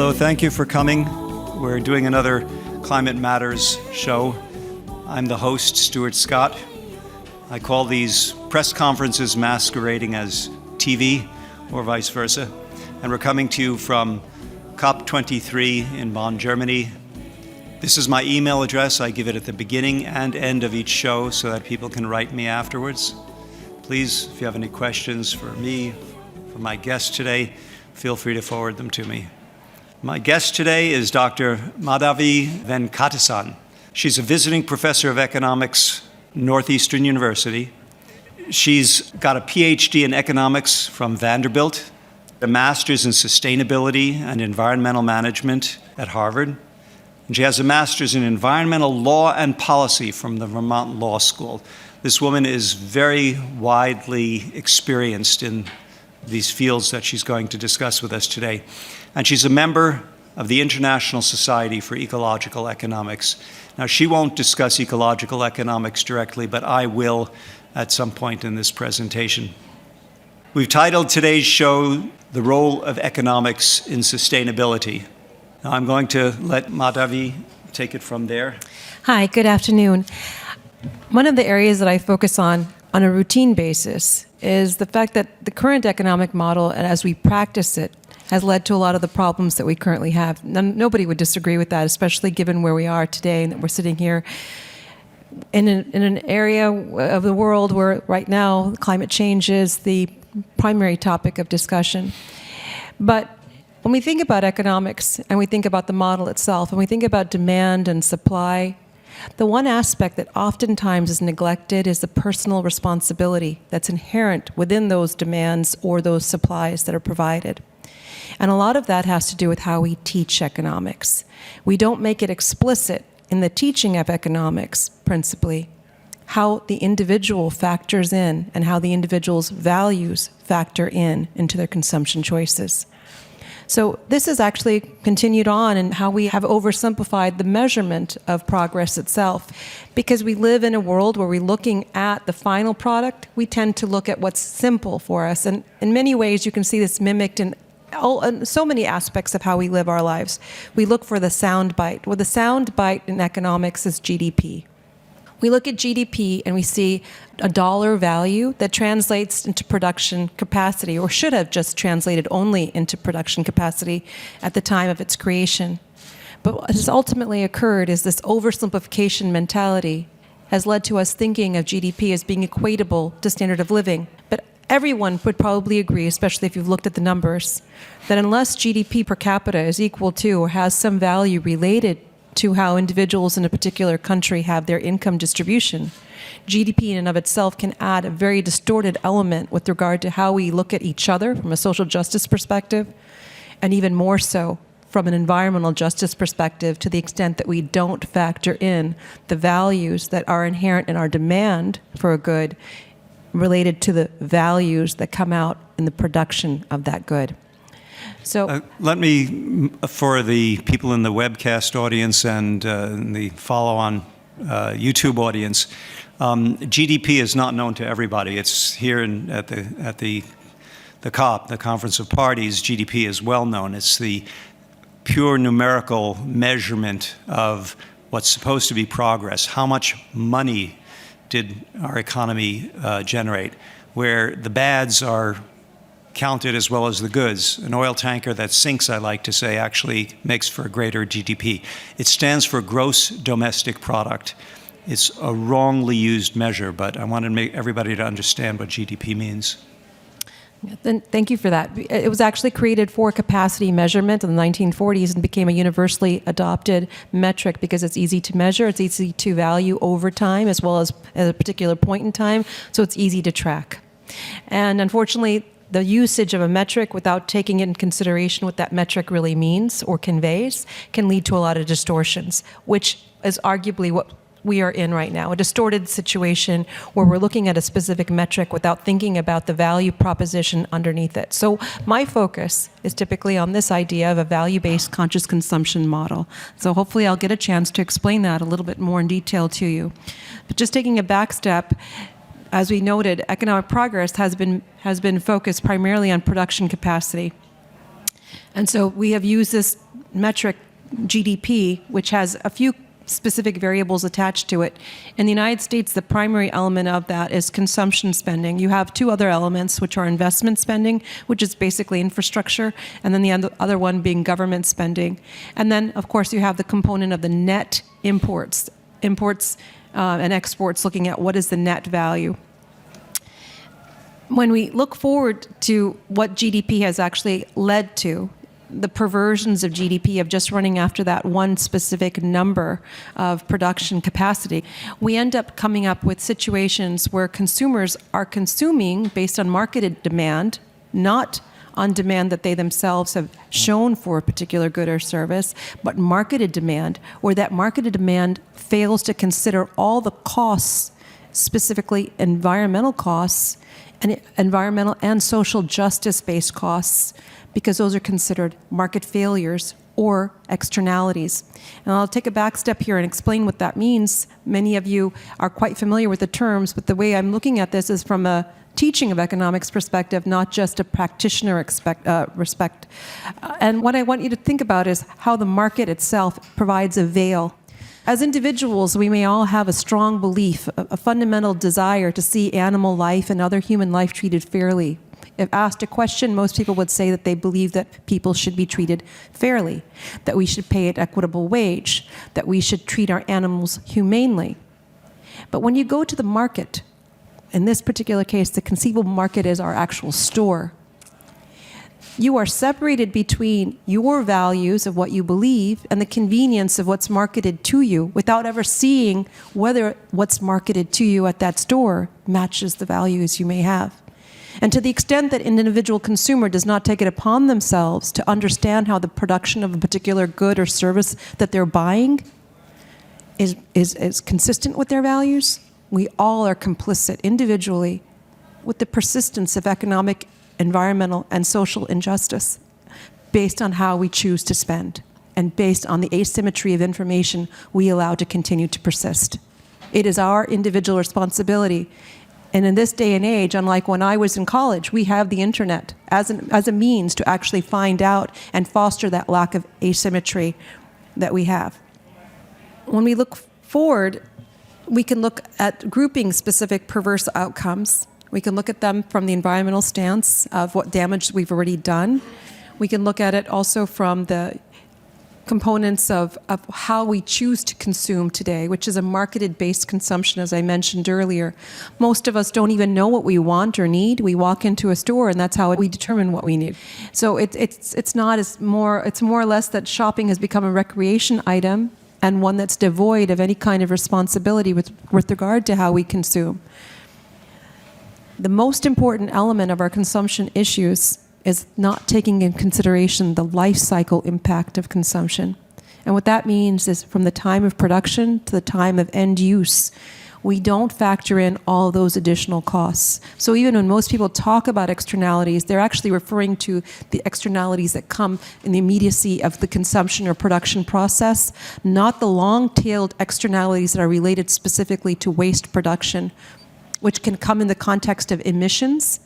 So thank you for coming. We're doing another Climate Matters show. I'm the host, Stuart Scott. I call these press conferences masquerading as TV or vice versa. And we're coming to you from COP23 in Bonn, Germany. This is my email address. I give it at the beginning and end of each show so that people can write me afterwards. Please, if you have any questions for me, for my guest today, feel free to forward them to me. My guest today is Dr. Madhavi Venkatesan. She's a visiting professor of economics, Northeastern University. She's got a PhD in economics from Vanderbilt, a master's in sustainability and environmental management at Harvard. And she has a master's in environmental law and policy from the Vermont Law School. This woman is very widely experienced in these fields that she's going to discuss with us today. And she's a member of the International Society for Ecological Economics. Now, she won't discuss ecological economics directly, but I will at some point in this presentation. We've titled today's show, The Role of Economics in Sustainability. Now, I'm going to let Madhavi take it from there. Hi, good afternoon. One of the areas that I focus on a routine basis is the fact that the current economic model, and as we practice it, has led to a lot of the problems that we currently have. Nobody would disagree with that, especially given where we are today and that we're sitting here in an area of the world where right now climate change is the primary topic of discussion. But when we think about economics and we think about the model itself and we think about demand and supply, the one aspect that oftentimes is neglected is the personal responsibility that's inherent within those demands or those supplies that are provided. And a lot of that has to do with how we teach economics. We don't make it explicit in the teaching of economics, principally, how the individual factors in and how the individual's values factor into their consumption choices. So this is actually continued on in how we have oversimplified the measurement of progress itself. Because we live in a world where we're looking at the final product, we tend to look at what's simple for us. And in many ways, you can see this mimicked in so many aspects of how we live our lives. We look for the sound bite. Well, the sound bite in economics is GDP. We look at GDP and we see a dollar value that translates into production capacity, or should have just translated only into production capacity at the time of its creation. But what has ultimately occurred is this oversimplification mentality has led to us thinking of GDP as being equatable to standard of living. But everyone would probably agree, especially if you've looked at the numbers, that unless GDP per capita is equal to or has some value related to how individuals in a particular country have their income distribution, GDP in and of itself can add a very distorted element with regard to how we look at each other from a social justice perspective, and even more so from an environmental justice perspective, to the extent that we don't factor in the values that are inherent in our demand for a good related to the values that come out in the production of that good. So let me, for the people in the webcast audience and the follow-on YouTube audience, GDP is not known to everybody. It's here at the COP, the Conference of Parties. GDP is well known. It's the pure numerical measurement of what's supposed to be progress. How much money did our economy generate? Where the bads are counted as well as the goods. An oil tanker that sinks, I like to say, actually makes for a greater GDP. It stands for gross domestic product. It's a wrongly used measure, but I want to make everybody to understand what GDP means. Thank you for that. It was actually created for capacity measurement in the 1940s and became a universally adopted metric because it's easy to measure, it's easy to value over time as well as at a particular point in time, so it's easy to track. And unfortunately, the usage of a metric without taking into consideration what that metric really means or conveys can lead to a lot of distortions, which is arguably what we are in right now, a distorted situation where we're looking at a specific metric without thinking about the value proposition underneath it. So my focus is typically on this idea of a value-based conscious consumption model. So hopefully I'll get a chance to explain that a little bit more in detail to you. But just taking a back step, as we noted, economic progress has been focused primarily on production capacity. And so we have used this metric, GDP, which has a few specific variables attached to it. In the United States, the primary element of that is consumption spending. You have two other elements, which are investment spending, which is basically infrastructure, and then the other one being government spending. And then, of course, you have the component of the net imports and exports, looking at what is the net value. When we look forward to what GDP has actually led to, the perversions of GDP of just running after that one specific number of production capacity, we end up coming up with situations where consumers are consuming based on marketed demand, not on demand that they themselves have shown for a particular good or service, but marketed demand, where that marketed demand fails to consider all the costs, specifically environmental costs, and environmental and social justice-based costs, because those are considered market failures or externalities. And I'll take a back step here and explain what that means. Many of you are quite familiar with the terms, but the way I'm looking at this is from a teaching of economics perspective, not just a practitioner respect. And what I want you to think about is how the market itself provides a veil. As individuals, we may all have a strong belief, a fundamental desire to see animal life and other human life treated fairly. If asked a question, most people would say that they believe that people should be treated fairly, that we should pay an equitable wage, that we should treat our animals humanely. But when you go to the market, in this particular case, the conceivable market is our actual store, you are separated between your values of what you believe and the convenience of what's marketed to you without ever seeing whether what's marketed to you at that store matches the values you may have. And to the extent that an individual consumer does not take it upon themselves to understand how the production of a particular good or service that they're buying is consistent with their values, we all are complicit individually with the persistence of economic, environmental, and social injustice based on how we choose to spend and based on the asymmetry of information we allow to continue to persist. It is our individual responsibility. And in this day and age, unlike when I was in college, we have the internet as a means to actually find out and foster that lack of asymmetry that we have. When we look forward, we can look at grouping specific perverse outcomes. We can look at them from the environmental stance of what damage we've already done. We can look at it also from the components of how we choose to consume today, which is a marketed-based consumption, as I mentioned earlier. Most of us don't even know what we want or need. We walk into a store, and that's how we determine what we need. So it's more or less that shopping has become a recreation item and one that's devoid of any kind of responsibility with regard to how we consume. The most important element of our consumption issues is not taking in consideration the life cycle impact of consumption. And what that means is from the time of production to the time of end use, we don't factor in all those additional costs. So even when most people talk about externalities, they're actually referring to the externalities that come in the immediacy of the consumption or production process, not the long-tailed externalities that are related specifically to waste production, which can come in the context of emissions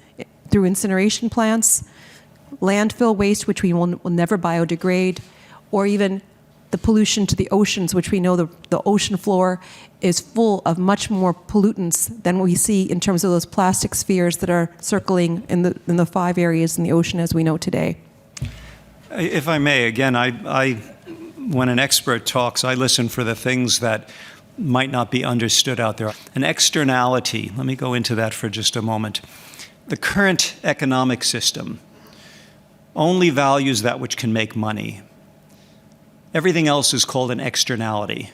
through incineration plants, landfill waste, which we will never biodegrade, or even the pollution to the oceans, which we know the ocean floor is full of much more pollutants than we see in terms of those plastic spheres that are circling in the 5 areas in the ocean as we know today. If I may, again, when an expert talks, I listen for the things that might not be understood out there. An externality, let me go into that for just a moment. The current economic system only values that which can make money. Everything else is called an externality.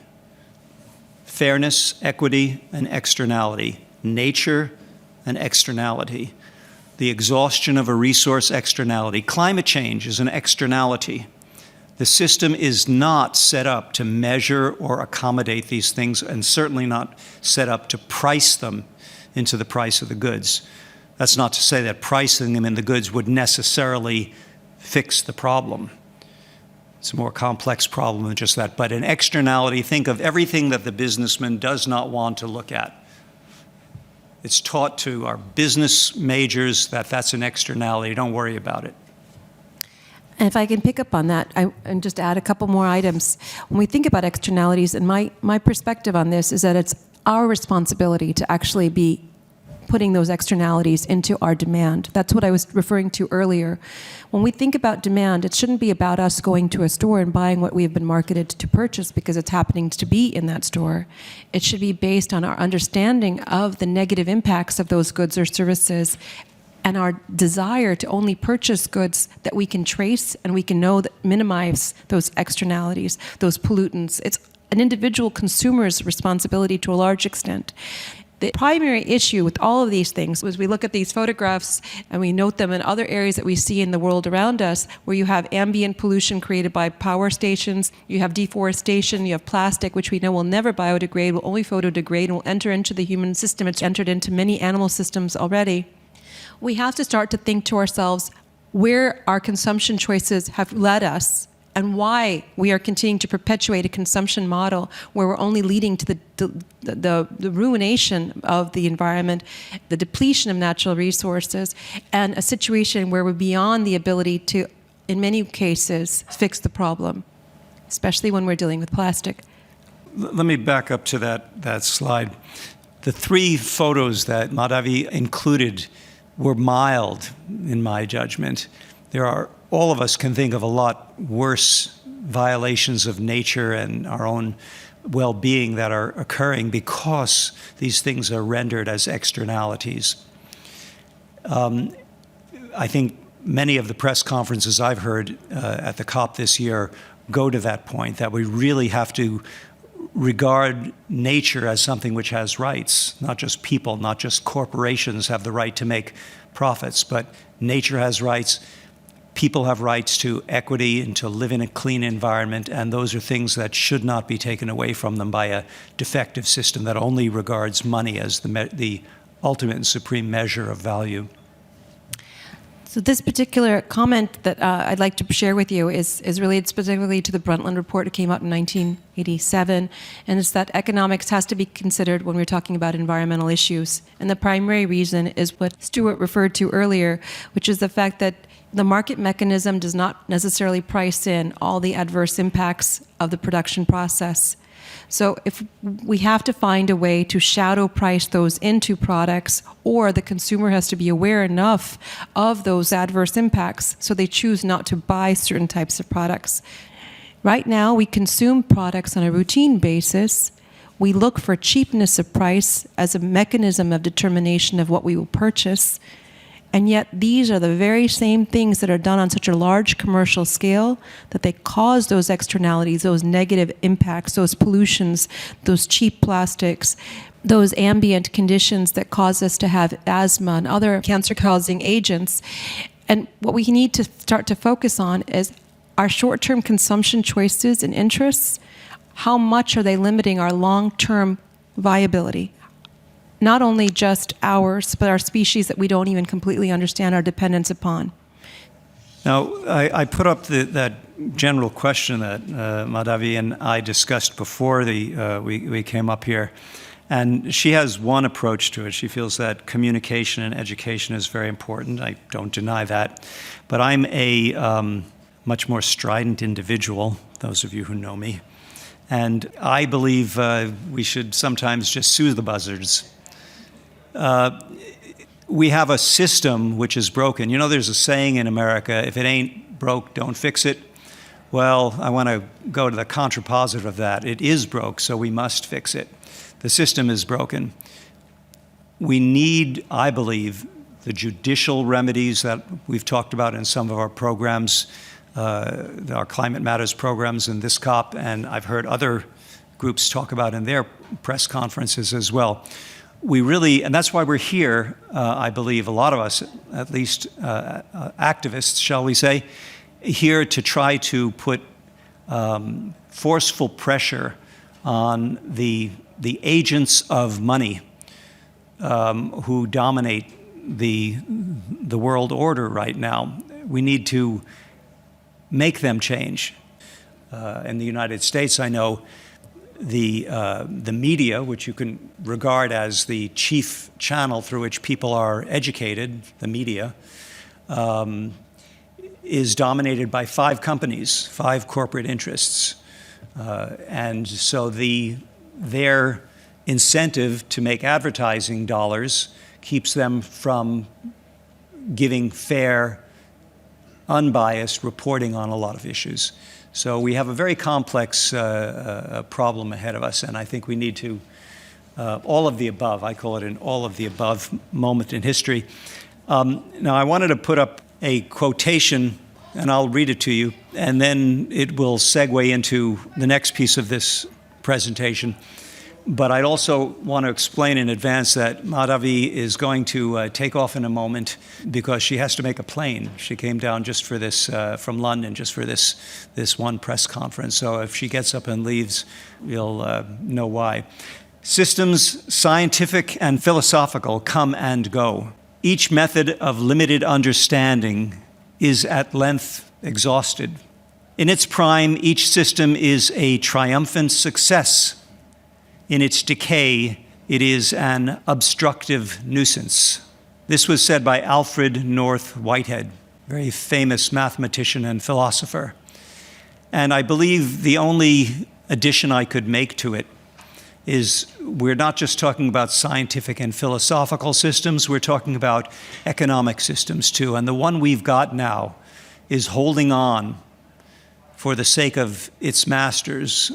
Fairness, equity, an externality. Nature, an externality. The exhaustion of a resource, externality. Climate change is an externality. The system is not set up to measure or accommodate these things, and certainly not set up to price them into the price of the goods. That's not to say that pricing them in the goods would necessarily fix the problem. It's a more complex problem than just that. But an externality, think of everything that the businessman does not want to look at. It's taught to our business majors that that's an externality. Don't worry about it. And if I can pick up on that and just add a couple more items. When we think about externalities, and my perspective on this is that it's our responsibility to actually be putting those externalities into our demand. That's what I was referring to earlier. When we think about demand, it shouldn't be about us going to a store and buying what we've been marketed to purchase because it's happening to be in that store. It should be based on our understanding of the negative impacts of those goods or services and our desire to only purchase goods that we can trace and we can know that minimize those externalities, those pollutants. It's an individual consumer's responsibility to a large extent. The primary issue with all of these things was we look at these photographs and we note them in other areas that we see in the world around us where you have ambient pollution created by power stations, you have deforestation, you have plastic, which we know will never biodegrade, will only photodegrade, and will enter into the human system. It's entered into many animal systems already. We have to start to think to ourselves where our consumption choices have led us and why we are continuing to perpetuate a consumption model where we're only leading to the ruination of the environment, the depletion of natural resources, and a situation where we're beyond the ability to, in many cases, fix the problem, especially when we're dealing with plastic. Let me back up to that slide. The three photos that Madhavi included were mild, in my judgment. All of us can think of a lot worse violations of nature and our own well-being that are occurring because these things are rendered as externalities. I think many of the press conferences I've heard at the COP this year go to that point, that we really have to regard nature as something which has rights, not just people, not just corporations have the right to make profits, but nature has rights. People have rights to equity and to live in a clean environment, and those are things that should not be taken away from them by a defective system that only regards money as the ultimate and supreme measure of value. So this particular comment that I'd like to share with you is related specifically to the Brundtland Report. It came out in 1987, and it's that economics has to be considered when we're talking about environmental issues. And the primary reason is what Stuart referred to earlier, which is the fact that the market mechanism does not necessarily price in all the adverse impacts of the production process. So if we have to find a way to shadow price those into products, or the consumer has to be aware enough of those adverse impacts so they choose not to buy certain types of products. Right now, we consume products on a routine basis. We look for cheapness of price as a mechanism of determination of what we will purchase. And yet these are the very same things that are done on such a large commercial scale that they cause those externalities, those negative impacts, those pollutions, those cheap plastics, those ambient conditions that cause us to have asthma and other cancer-causing agents. And what we need to start to focus on is our short-term consumption choices and interests. How much are they limiting our long-term viability? Not only just ours, but our species that we don't even completely understand our dependence upon. Now, I put up that general question that Madhavi and I discussed before we came up here. And she has one approach to it. She feels that communication and education is very important. I don't deny that. But I'm a much more strident individual, those of you who know me. And I believe we should sometimes just sue the buzzards. We have a system which is broken. You know, there's a saying in America, if it ain't broke, don't fix it. Well, I want to go to the contrapositive of that. It is broke, so we must fix it. The system is broken. We need, I believe, the judicial remedies that we've talked about in some of our programs, our Climate Matters programs in this COP, and I've heard other groups talk about in their press conferences as well. We really, and that's why we're here, I believe, a lot of us, at least activists, shall we say, here to try to put forceful pressure on the agents of money who dominate the world order right now. We need to make them change. In the United States, I know the media, which you can regard as the chief channel through which people are educated, the media, is dominated by 5 companies, 5 corporate interests. And so their incentive to make advertising dollars keeps them from giving fair, unbiased reporting on a lot of issues. So we have a very complex problem ahead of us, and I think we need to, all of the above, I call it an all of the above moment in history. Now I wanted to put up a quotation, and I'll read it to you, and then it will segue into the next piece of this presentation. But I'd also want to explain in advance that Madhavi is going to take off in a moment because she has to make a plane. She came down just for this, from London, just for this one press conference. So if she gets up and leaves, you'll know why. Systems, scientific and philosophical, come and go. Each method of limited understanding is at length exhausted. In its prime, each system is a triumphant success. In its decay, it is an obstructive nuisance. This was said by Alfred North Whitehead, very famous mathematician and philosopher. And I believe the only addition I could make to it is we're not just talking about scientific and philosophical systems, we're talking about economic systems too. And the one we've got now is holding on for the sake of its masters,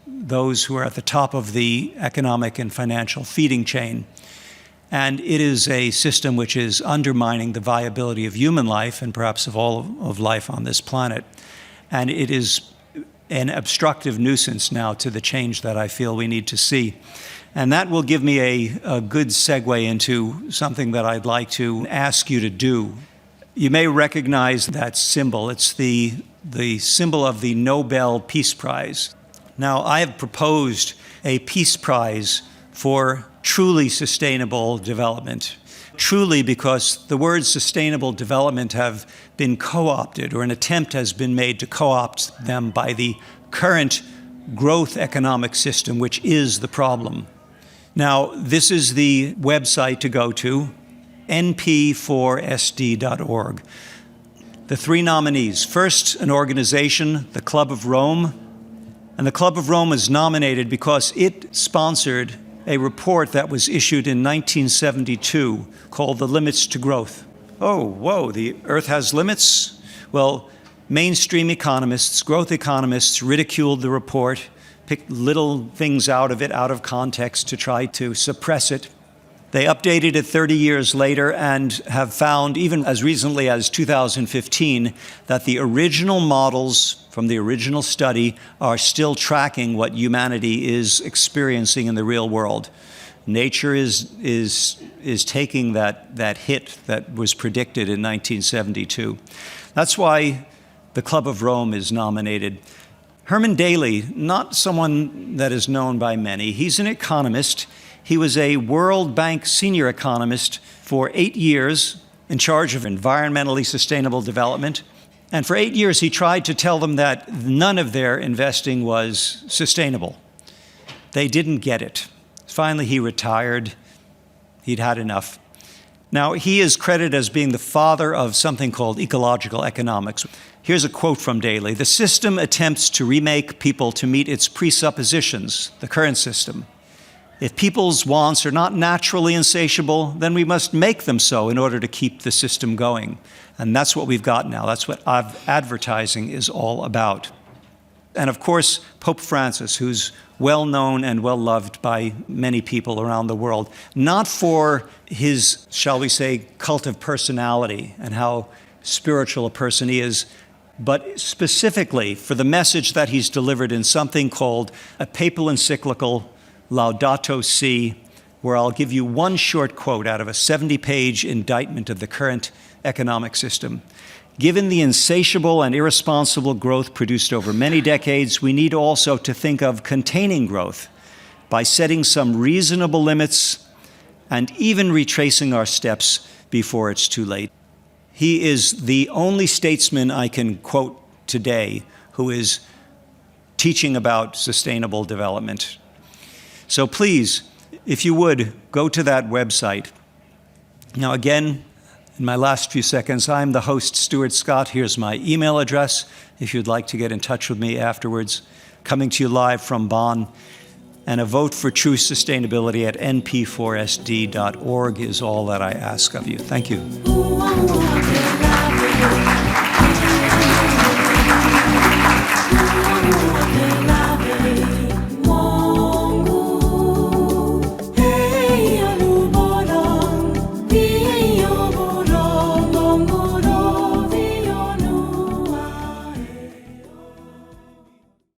those who are at the top of the economic and financial feeding chain. And it is a system which is undermining the viability of human life and perhaps of all of life on this planet. And it is an obstructive nuisance now to the change that I feel we need to see. And that will give me a good segue into something that I'd like to ask you to do. You may recognize that symbol. It's the symbol of the Nobel Peace Prize. Now, I have proposed a peace prize for truly sustainable development. Truly, because the words sustainable development have been co-opted, or an attempt has been made to co-opt them by the current growth economic system, which is the problem. Now, this is the website to go to, np4sd.org. The 3 nominees. First, an organization, the Club of Rome. And the Club of Rome was nominated because it sponsored a report that was issued in 1972 called The Limits to Growth. Oh, whoa, the Earth has limits? Well, mainstream economists, growth economists, ridiculed the report, picked little things out of it, out of context, to try to suppress it. They updated it 30 years later and have found, even as recently as 2015, that the original models from the original study are still tracking what humanity is experiencing in the real world. Nature is taking that hit that was predicted in 1972. That's why the Club of Rome is nominated. Herman Daly, not someone that is known by many. He's an economist. He was a World Bank senior economist for 8 years in charge of environmentally sustainable development. And for 8 years, he tried to tell them that none of their investing was sustainable. They didn't get it. Finally, he retired. He'd had enough. Now, he is credited as being the father of something called ecological economics. Here's a quote from Daly. "The system attempts to remake people to meet its presuppositions, the current system. If people's wants are not naturally insatiable, then we must make them so in order to keep the system going." And that's what we've got now. That's what advertising is all about. And of course, Pope Francis, who's well known and well loved by many people around the world, not for his, shall we say, cult of personality and how spiritual a person he is, but specifically for the message that he's delivered in something called a papal encyclical, Laudato Si', where I'll give you one short quote out of a 70-page indictment of the current economic system. "Given the insatiable and irresponsible growth produced over many decades, we need also to think of containing growth by setting some reasonable limits and even retracing our steps before it's too late." He is the only statesman I can quote today who is teaching about sustainable development. So please, if you would, go to that website. Now again, In my last few seconds, I'm the host, Stuart Scott. Here's my email address if you'd like to get in touch with me afterwards. Coming to you live from Bonn. And a vote for true sustainability at np4sd.org is all that I ask of you. Thank you.